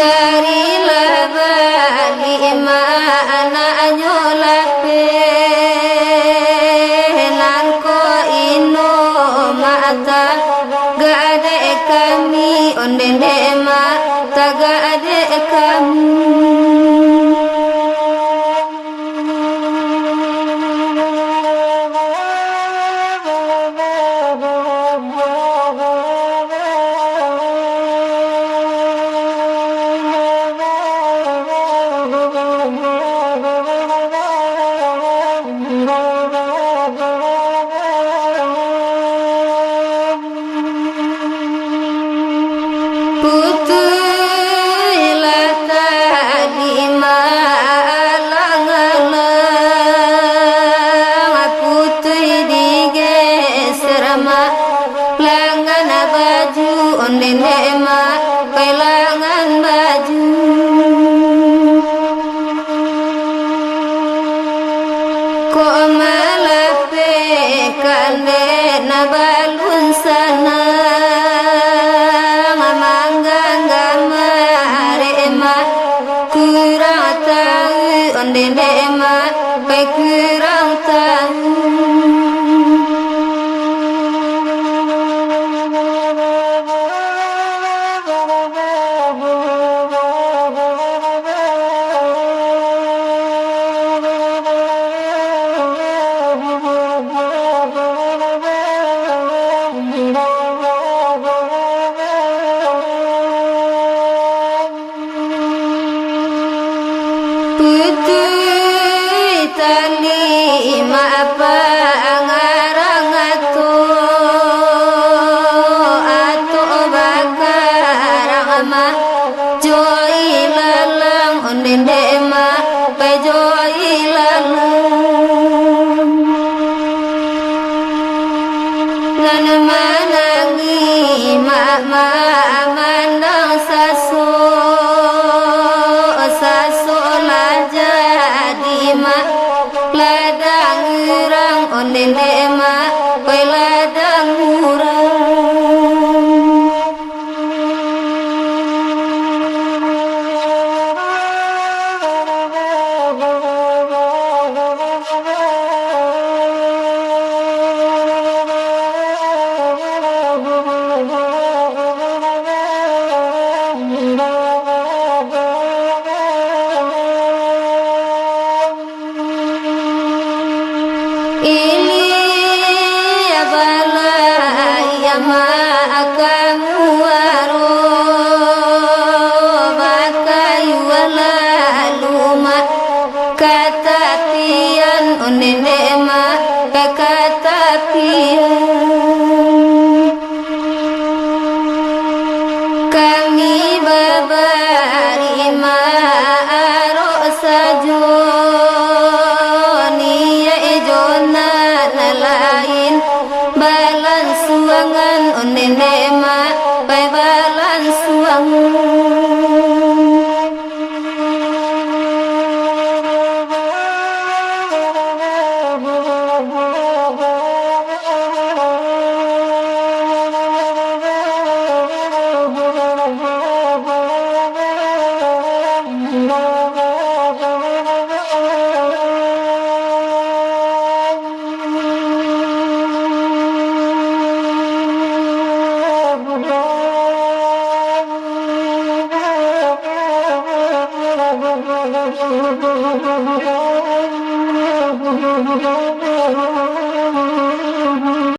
Sarila bali mana nyolape nan ko ino mata gade kami ondene mata gade kami kehilangan baju kok malape kane nabalun sana mamanggang gamare ma kurang tahu ondene ma kurang tahu Putui tali apa ngarang atau bakarang ma joy lalang ondende ma pe joy lalang ngan manangi ma mandang saso ladang urang ondene ma koi ladang urang ini abala yama akamu waro bakayu wala luma kata tian onene ma kata tian kami babari ma aro sajo lain balan suangan onene